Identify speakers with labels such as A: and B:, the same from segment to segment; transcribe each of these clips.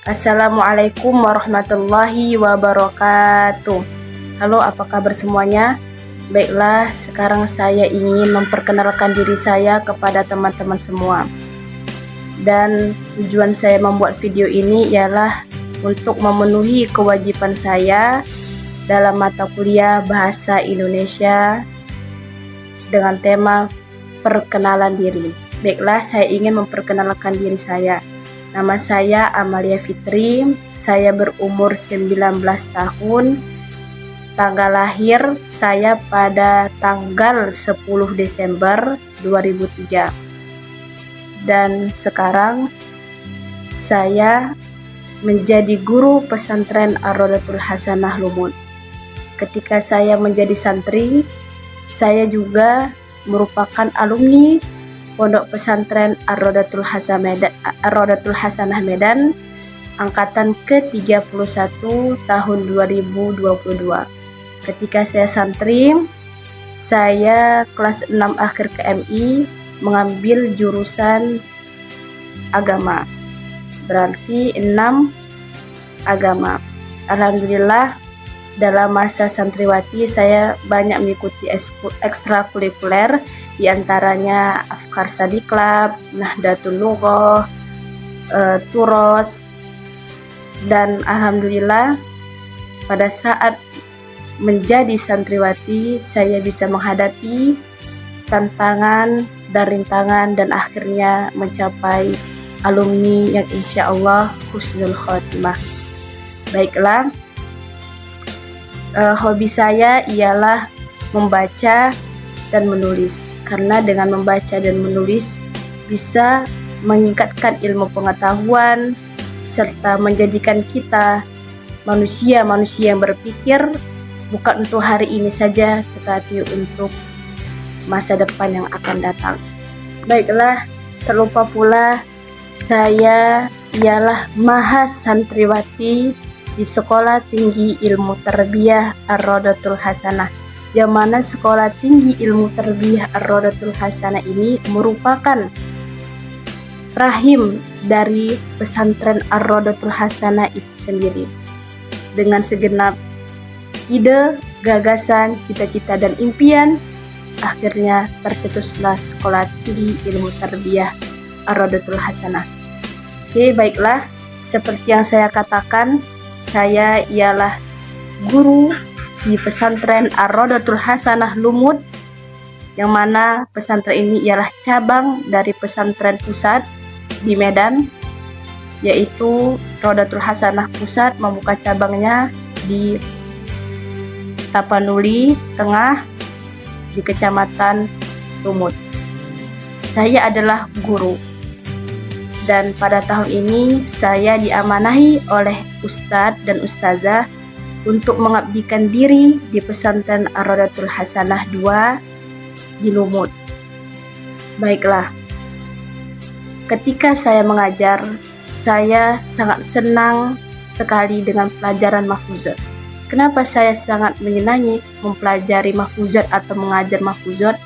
A: Assalamualaikum warahmatullahi wabarakatuh. Halo, apa kabar semuanya? Baiklah, sekarang saya ingin memperkenalkan diri saya kepada teman-teman semua. Dan tujuan saya membuat video ini ialah untuk memenuhi kewajiban saya dalam mata kuliah Bahasa Indonesia dengan tema perkenalan diri. Baiklah, saya ingin memperkenalkan diri saya. Nama saya Amalia Fitri, saya berumur 19 tahun, tanggal lahir saya pada tanggal 10 Desember 2003. Dan sekarang saya menjadi guru pesantren Ar-Rodatul Hasanah Lumut. Ketika saya menjadi santri, saya juga merupakan alumni Pondok Pesantren Ar-Rodatul Hasanah Medan angkatan ke-31 tahun 2022. Ketika saya santri, saya kelas 6 akhir KMI mengambil jurusan agama. Berarti 6 agama. Alhamdulillah, dalam masa santriwati saya banyak mengikuti ekstrakurikuler, diantaranya Afkar Sadiklab, Nahdlatul Lughah, Turos, dan alhamdulillah pada saat menjadi santriwati saya bisa menghadapi tantangan dan rintangan dan akhirnya mencapai alumni yang insya Allah husnul khotimah. Baiklah, hobi saya ialah membaca dan menulis, karena dengan membaca dan menulis bisa meningkatkan ilmu pengetahuan serta menjadikan kita manusia yang berpikir bukan untuk hari ini saja tetapi untuk masa depan yang akan datang. Baiklah, terlupa pula saya ialah Maha Santriwati di Sekolah Tinggi Ilmu Tarbiyah Ar-Rodatul Hasanah, yang mana Sekolah Tinggi Ilmu Tarbiyah Ar-Rodatul Hasanah ini merupakan rahim dari pesantren Ar-Rodatul Hasanah itu sendiri. Dengan segenap ide, gagasan, cita-cita dan impian, akhirnya tercetuslah Sekolah Tinggi Ilmu Tarbiyah Ar-Rodatul Hasanah. Oke, baiklah, seperti yang saya katakan, saya ialah guru di pesantren Ar-Rodatul Hasanah Lumut, yang mana pesantren ini ialah cabang dari pesantren pusat di Medan, yaitu Rodatul Hasanah Pusat membuka cabangnya di Tapanuli Tengah di Kecamatan Lumut. Saya adalah guru, dan pada tahun ini saya diamanahi oleh Ustadz dan Ustazah untuk mengabdikan diri di pesantren Ar-Rodatul Hasanah 2 di Lumut. Baiklah, ketika saya mengajar, saya sangat senang sekali dengan pelajaran mahfuzat. Kenapa saya sangat menyenangi mempelajari mahfuzat atau mengajar mahfuzat?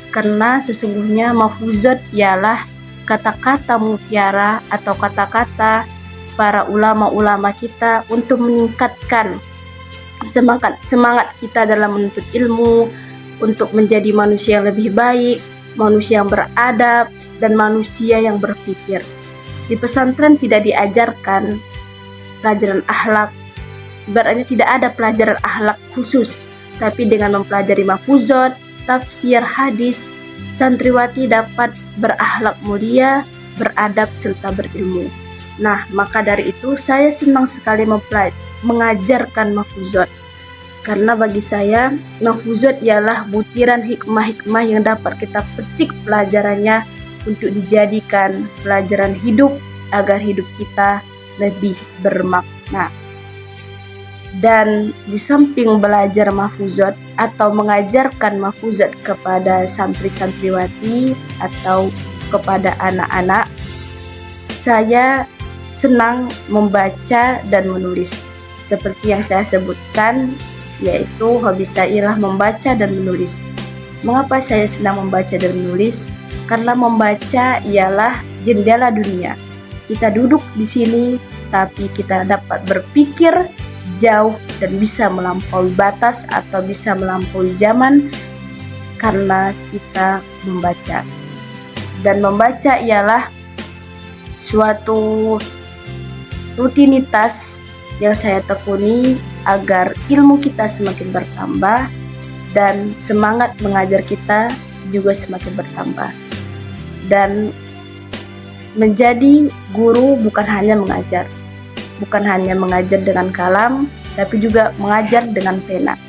A: Karena sesungguhnya mahfuzat ialah kata-kata mutiara atau kata-kata para ulama-ulama kita untuk meningkatkan semangat kita dalam menuntut ilmu, untuk menjadi manusia yang lebih baik, manusia yang beradab, dan manusia yang berpikir. Di pesantren tidak diajarkan pelajaran akhlak, ibaratnya tidak ada pelajaran akhlak khusus, tapi dengan mempelajari mahfuzat, tafsir, hadis, santriwati dapat berakhlak mulia, beradab, serta berilmu. Nah, maka dari itu saya senang sekali mengajarkan mahfuzat, karena bagi saya mahfuzat ialah butiran hikmah-hikmah yang dapat kita petik pelajarannya untuk dijadikan pelajaran hidup agar hidup kita lebih bermakna. Dan di samping belajar mahfuzat atau mengajarkan mahfuzat kepada santri-santriwati atau kepada anak-anak, saya senang membaca dan menulis. Seperti yang saya sebutkan, yaitu hobi saya ialah membaca dan menulis. Mengapa saya senang membaca dan menulis? Karena membaca ialah jendela dunia. kita duduk di sini, tapi kita dapat berpikir jauh dan bisa melampaui batas atau bisa melampaui zaman karena kita membaca. Dan membaca ialah suatu rutinitas yang saya tekuni agar ilmu kita semakin bertambah dan semangat mengajar kita juga semakin bertambah. Dan menjadi guru bukan hanya mengajar dengan kalam, tapi juga mengajar dengan pena.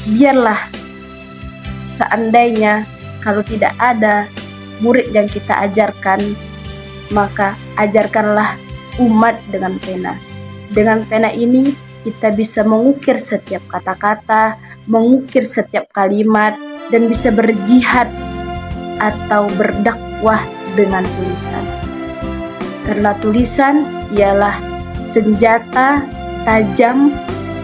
A: Biarlah seandainya kalau tidak ada murid yang kita ajarkan, maka ajarkanlah umat dengan pena. Dengan pena ini kita bisa mengukir setiap kata-kata, mengukir setiap kalimat, dan bisa berjihad atau berdakwah dengan tulisan. Karena tulisan ialah senjata tajam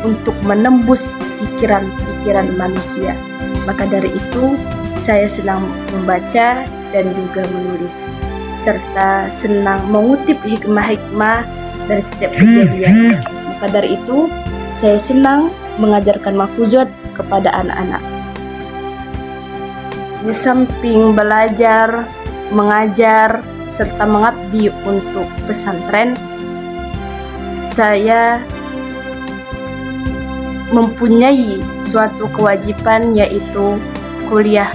A: untuk menembus pikiran-pikiran manusia. Maka dari itu saya senang membaca dan juga menulis, serta senang mengutip hikmah-hikmah dari setiap kejadian. Maka dari itu saya senang mengajarkan mahfuzat kepada anak-anak. Di samping belajar, mengajar, serta mengabdi untuk pesantren, saya mempunyai suatu kewajiban, yaitu kuliah,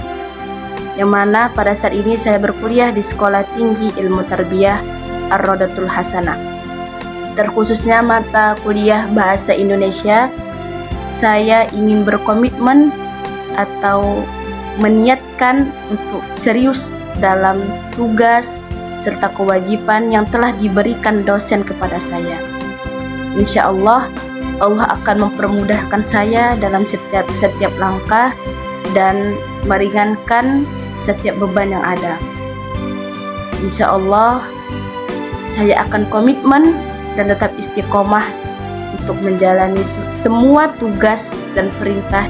A: yang mana pada saat ini saya berkuliah di Sekolah Tinggi Ilmu Tarbiyah Ar-Rodatul Hasanah. Terkhususnya mata kuliah Bahasa Indonesia, saya ingin berkomitmen atau meniatkan untuk serius dalam tugas serta kewajiban yang telah diberikan dosen kepada saya. Insya Allah, Allah akan mempermudahkan saya dalam setiap langkah dan meringankan setiap beban yang ada. Insya Allah, saya akan komitmen dan tetap istiqomah untuk menjalani semua tugas dan perintah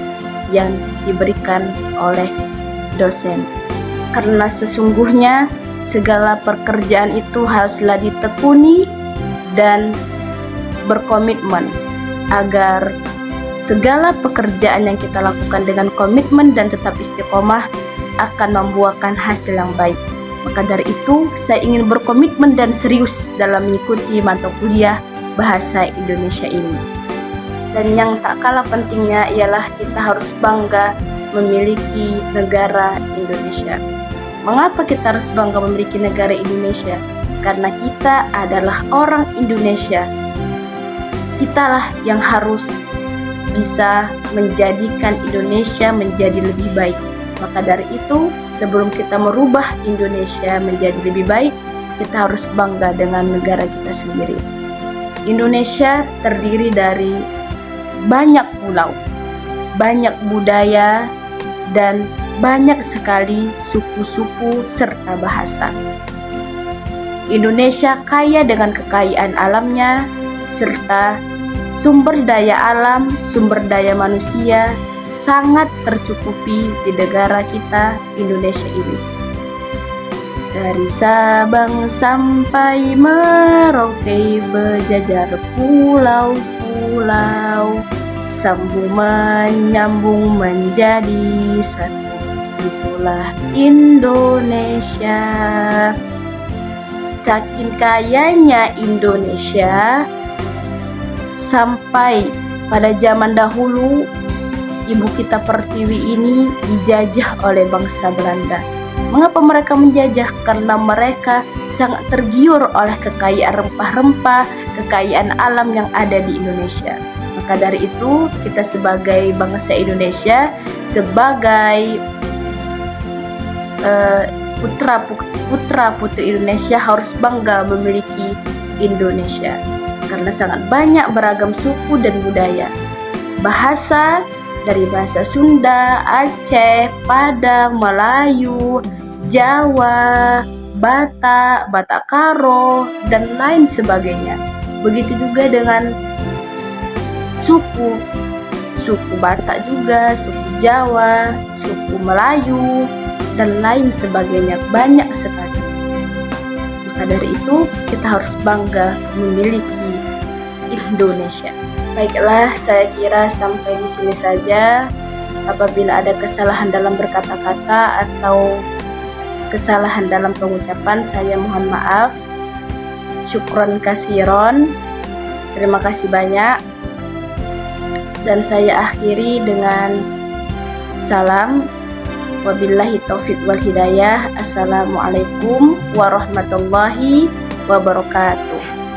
A: yang diberikan oleh dosen. Karena sesungguhnya segala pekerjaan itu haruslah ditekuni dan berkomitmen, agar segala pekerjaan yang kita lakukan dengan komitmen dan tetap istiqomah akan membuahkan hasil yang baik. Maka dari itu saya ingin berkomitmen dan serius dalam mengikuti mata kuliah Bahasa Indonesia ini. Dan yang tak kalah pentingnya ialah kita harus bangga memiliki negara Indonesia. Mengapa kita harus bangga memiliki negara Indonesia? Karena kita adalah orang Indonesia. Kitalah yang harus bisa menjadikan Indonesia menjadi lebih baik. Maka dari itu, sebelum kita merubah Indonesia menjadi lebih baik, kita harus bangga dengan negara kita sendiri. Indonesia terdiri dari banyak pulau, banyak budaya, dan banyak sekali suku-suku serta bahasa. Indonesia kaya dengan kekayaan alamnya, serta sumber daya alam, sumber daya manusia sangat tercukupi di negara kita, Indonesia ini. Dari Sabang sampai Merauke berjajar pulau-pulau, sambung menyambung menjadi satu. Itulah Indonesia. Saking kayanya Indonesia, sampai pada zaman dahulu ibu kita Pertiwi ini dijajah oleh bangsa Belanda. Mengapa mereka menjajah? Karena mereka sangat tergiur oleh kekayaan rempah-rempah, kekayaan alam yang ada di Indonesia. Maka dari itu, kita sebagai bangsa Indonesia, sebagai putra-putri Indonesia harus bangga memiliki Indonesia. Karena sangat banyak beragam suku dan budaya. Bahasa, dari bahasa Sunda, Aceh, Padang, Melayu, Jawa, Batak Karo, dan lain sebagainya. Begitu juga dengan suku Batak juga, suku Jawa, suku Melayu, dan lain sebagainya. Banyak sekali. dari itu, kita harus bangga memiliki Indonesia. Baiklah, saya kira sampai di sini saja. Apabila ada kesalahan dalam berkata-kata atau kesalahan dalam pengucapan, saya mohon maaf. Syukron kasiron. Terima kasih banyak. Dan saya akhiri dengan salam. Wabillahi taufiq wal hidayah. Assalamualaikum warahmatullahi wabarakatuh.